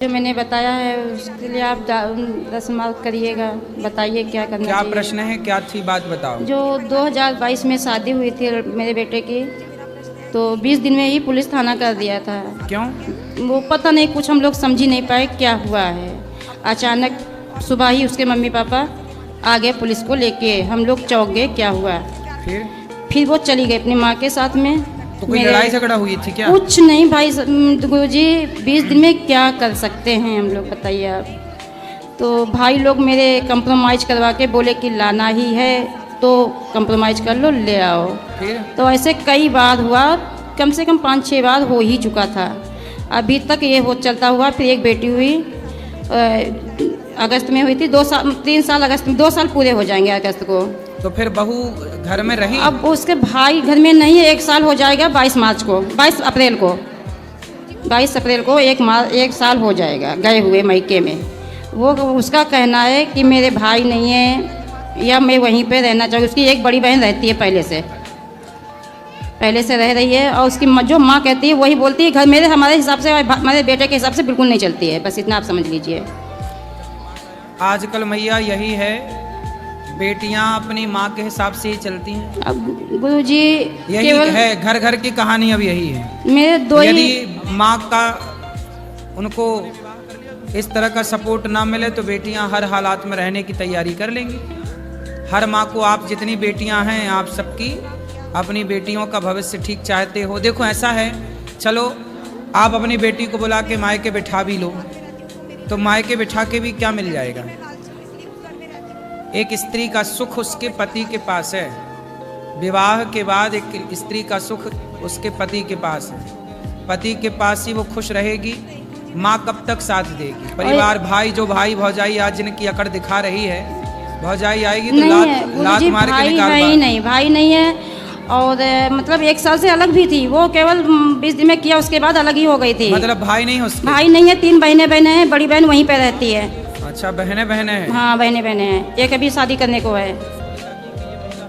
जो मैंने बताया है उसके लिए आप 10 मार्क करिएगा। बताइए क्या करना क्या चाहिए। प्रश्न है, क्या थी बात बताओ। जो 2022 में शादी हुई थी मेरे बेटे की, तो 20 दिन में ही पुलिस थाना कर दिया था। क्यों? वो पता नहीं, कुछ हम लोग समझ ही नहीं पाए क्या हुआ है। अचानक सुबह ही उसके मम्मी पापा आ गए पुलिस को लेके, हम लोग चौंक गए क्या हुआ। फिर वो चली गई अपनी माँ के साथ में। तो कोई लड़ाई झगड़ा हुई थी क्या? कुछ नहीं भाई गुरुजी, 20 दिन में क्या कर सकते हैं हम लोग, बताइए आप। तो भाई लोग मेरे कंप्रोमाइज़ करवा के बोले कि लाना ही है तो कंप्रोमाइज़ कर लो, ले आओ। तो ऐसे कई बार हुआ, कम से कम 5-6 बार हो ही चुका था। अभी तक ये वो चलता हुआ। फिर एक बेटी हुई अगस्त में हुई थी, 3 साल अगस्त में, 2 साल पूरे हो जाएंगे अगस्त को। तो फिर बहू घर में रही? अब उसके भाई घर में नहीं है, 1 साल हो जाएगा 22 मार्च को, 22 अप्रैल को, 22 अप्रैल को 1 साल हो जाएगा गए हुए मईके में। वो उसका कहना है कि मेरे भाई नहीं है या मैं वहीं पे रहना चाहिए। उसकी एक बड़ी बहन रहती है, पहले से रह रही है, और उसकी जो माँ कहती है वही बोलती है। घर मेरे हमारे हिसाब से, हमारे बेटे के हिसाब से बिल्कुल नहीं चलती है। बस इतना आप समझ लीजिए। आजकल मैया यही है, बेटियां अपनी माँ के हिसाब से ही चलती हैं। अब गुरुजी यही है, घर घर की कहानी अब यही है। मेरे दो यदि माँ का उनको इस तरह का सपोर्ट ना मिले तो बेटियां हर हालात में रहने की तैयारी कर लेंगी। हर माँ को, आप जितनी बेटियां हैं आप सबकी अपनी बेटियों का भविष्य ठीक चाहते हो। देखो ऐसा है, चलो आप अपनी बेटी को बुला के मायके बिठा भी लो, तो मायके बिठा के भी क्या मिल जाएगा? एक स्त्री का सुख उसके पति के पास है। विवाह के बाद एक स्त्री का सुख उसके पति के पास है। पति के पास ही वो खुश रहेगी। माँ कब तक साथ देगी? परिवार, भाई, जो भाई भौजाई आज जिनकी अकड़ दिखा रही है, भौजाई आएगी तो लात मार के निकाल। भाई नहीं है। और मतलब 1 साल से अलग भी थी वो, केवल 20 दिन में किया, उसके बाद अलग ही हो गई थी। मतलब भाई नहीं है उसके? भाई नहीं है, 3 बहनें हैं। बड़ी बहन वहीं पे रहती है। अच्छा, बहनें हैं? हाँ, बहनें हैं। एक अभी शादी करने को है।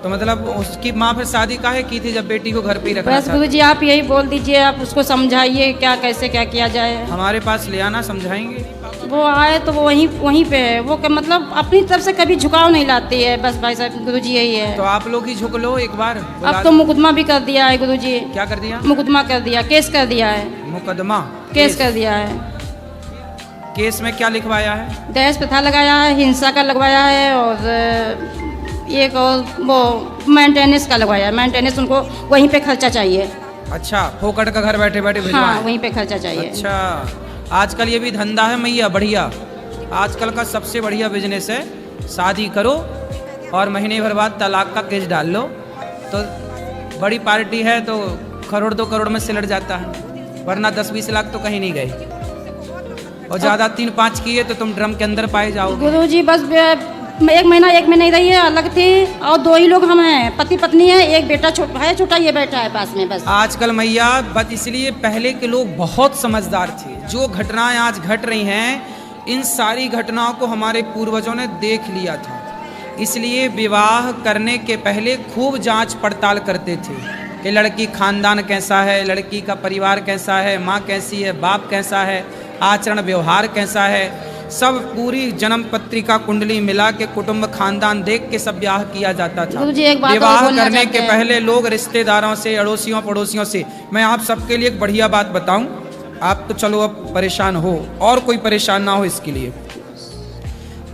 तो मतलब उसकी माँ फिर शादी काहे की थी जब बेटी को घर पे ही रखना था? बस गुरुजी आप यही बोल दीजिए, आप उसको समझाइए क्या कैसे क्या किया जाए। हमारे पास ले आना, समझाएंगे। वो आए तो वो वहीं पे है। वो मतलब अपनी तरफ से कभी झुकाव नहीं लाती है। बस भाई साहब गुरुजी यही है। तो आप लोग ही झुक लो एक बार। अब तो मुकदमा भी कर दिया है गुरुजी। क्या कर दिया? मुकदमा कर दिया, केस कर दिया है। मुकदमा? केस कर दिया है। केस में क्या लिखवाया है? दहेज प्रथा लगाया है, हिंसा का लगवाया है, और एक और वो मेंटेनेंस का लगवाया है। मेंटेनेंस उनको वहीं पे खर्चा चाहिए। अच्छा, फोकट का घर बैठे बैठे भिजवाएं? हाँ, वहीं पे खर्चा चाहिए। अच्छा, आजकल ये भी धंधा है मैया, बढ़िया। आजकल का सबसे बढ़िया बिजनेस है, शादी करो और महीने भर बाद तलाक का केस डाल लो, तो बड़ी पार्टी है तो 1 2 करोड़ में सिलट जाता है, वरना 10-20 लाख तो कहीं नहीं गए। और ज़्यादा 3-5 किए तो तुम ड्रम के अंदर पाए जाओगे। गुरुजी बस 1 महीना एक में नहीं रही है, अलग थी, और 2 ही लोग हम हैं, पति पत्नी है। एक बेटा छोटा ये बैठा है पास में। बस आजकल मैया बस इसलिए पहले के लोग बहुत समझदार थे। जो घटनाएं आज घट रही हैं, इन सारी घटनाओं को हमारे पूर्वजों ने देख लिया था। इसलिए विवाह करने के पहले खूब जांच पड़ताल करते थे कि लड़की खानदान कैसा है, लड़की का परिवार कैसा है, माँ कैसी है, बाप कैसा है, आचरण व्यवहार कैसा है, सब पूरी जन्म पत्रिका कुंडली मिला के कुटुंब खानदान देख के सब ब्याह किया जाता था। विवाह करने के पहले लोग रिश्तेदारों से, अड़ोसियों पड़ोसियों से, मैं आप सबके लिए एक बढ़िया बात बताऊं, आप तो चलो अब परेशान हो और कोई परेशान ना हो इसके लिए,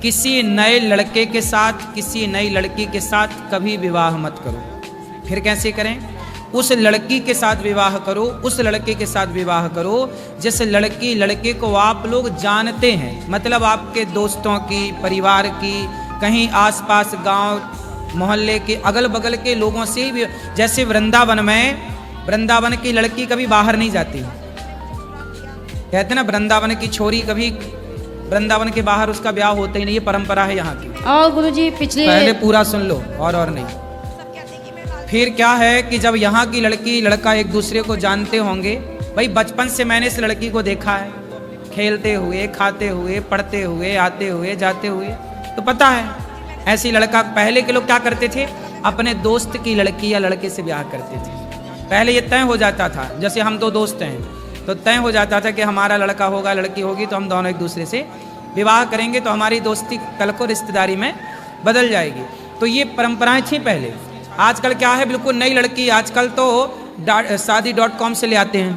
किसी नए लड़के के साथ, किसी नई लड़की के साथ कभी विवाह मत करो। फिर कैसे करें? उस लड़की के साथ विवाह करो, उस लड़के के साथ विवाह करो जिस लड़की लड़के को आप लोग जानते हैं। मतलब आपके दोस्तों की, परिवार की, कहीं आसपास गांव मोहल्ले के अगल बगल के लोगों से भी। जैसे वृंदावन की लड़की कभी बाहर नहीं जाती, कहते ना वृंदावन की छोरी कभी वृंदावन के बाहर उसका ब्याह होता ही नहीं, ये परंपरा है यहाँ की। और गुरुजी पहले पूरा सुन लो और नहीं। फिर क्या है कि जब यहाँ की लड़की लड़का एक दूसरे को जानते होंगे, भाई बचपन से मैंने इस लड़की को देखा है, खेलते हुए, खाते हुए, पढ़ते हुए, आते हुए, जाते हुए, तो पता है ऐसी लड़का। पहले के लोग क्या करते थे, अपने दोस्त की लड़की या लड़के से ब्याह करते थे। पहले ये तय हो जाता था, जैसे हम 2 दोस्त हैं, तो तय हो जाता था कि हमारा लड़का होगा लड़की होगी तो हम दोनों एक दूसरे से विवाह करेंगे, तो हमारी दोस्ती कल को रिश्तेदारी में बदल जाएगी। तो ये परंपराएं थी पहले। आजकल क्या है, बिल्कुल नई लड़की आजकल तो शादी.com से ले आते हैं,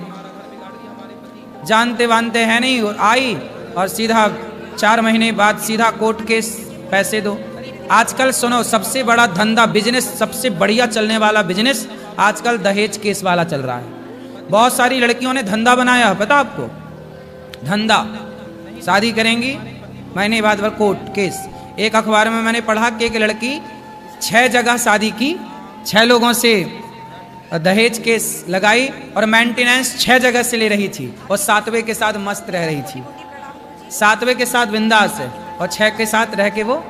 जानते वानते हैं नहीं, और आई और सीधा 4 महीने बाद सीधा कोर्ट केस, पैसे दो। आजकल सुनो, सबसे बड़ा धंधा बिजनेस, सबसे बढ़िया चलने वाला बिजनेस आजकल दहेज केस वाला चल रहा है। बहुत सारी लड़कियों ने धंधा बनाया है, पता आपको, धंधा। शादी करेंगी, महीने बाद कोर्ट केस। एक अखबार में मैंने पढ़ा कि एक लड़की 6 जगह शादी की, 6 लोगों से दहेज केस लगाई और मेंटेनेंस 6 जगह से ले रही थी, और 7वें के साथ मस्त रह रही थी, 7वें के साथ बिंदास है, और 6 के साथ रह के वो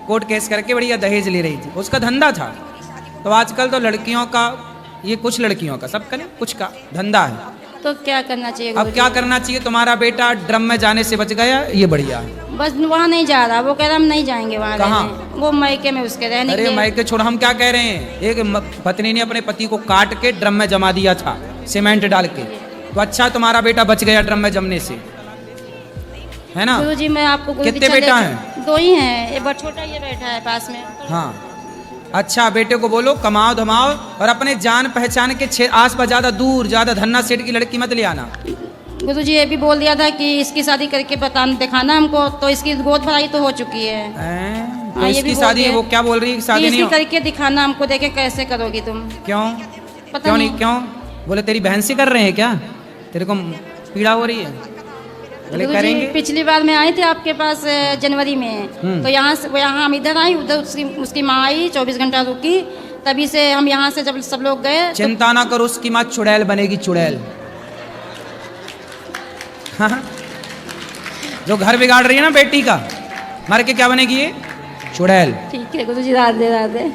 कोर्ट केस करके बढ़िया दहेज ले रही थी। उसका धंधा था। तो आजकल तो लड़कियों का, ये कुछ लड़कियों का, सब करें कुछ का धंधा है। तो क्या करना चाहिए? अब क्या करना चाहिए? तुम्हारा बेटा ड्रम में जाने से बच गया, ये बढ़िया है। बस वहाँ नहीं जा रहा, वो कह रहा हम नहीं जाएंगे वहाँ। कहाँ? वो मायके में उसके रहने। अरे मायके छोड़, हम क्या कह रहे हैं, एक पत्नी ने अपने पति को काट के ड्रम में जमा दिया था सीमेंट डाल के, तो अच्छा तुम्हारा बेटा बच गया ड्रम में जमने से, है ना? गुरुजी मैं आपको कितने बेटा हैं? 2 ही हैं, एक बार छोटा ये बैठा है पास में। हाँ, अच्छा बेटे को बोलो कमाओ धमाओ, और अपने जान पहचान के आस पास ज्यादा दूर, ज्यादा धन्ना सेठ की लड़की मत ले आना। गुरुजी ये भी बोल दिया था कि इसकी शादी करके दिखाना हमको, तो इसकी गोद भराई तो हो चुकी है। तो इसकी शादी, वो क्या बोल रही है शादी नहीं करके दिखाना हमको, देखे कैसे करोगी तुम। क्यों? पता क्यों नहीं? क्यों बोले तेरी बहन से कर रहे हैं क्या? तेरे को पीड़ा हो रही है? बोले करेंगे। पिछली बार मैं आई थी आपके पास जनवरी में, तो यहाँ से यहाँ हम इधर आई, उधर उसकी माँ आई, 24 घंटा रुकी, तभी से हम यहाँ से जब सब लोग गए। चिंता ना करो, उसकी माँ चुड़ैल बनेगी, चुड़ैल। हाँ, जो घर बिगाड़ रही है ना बेटी का, मर के क्या बनेगी ये? चुड़ैल। ठीक है गुरुजी, राधे राधे।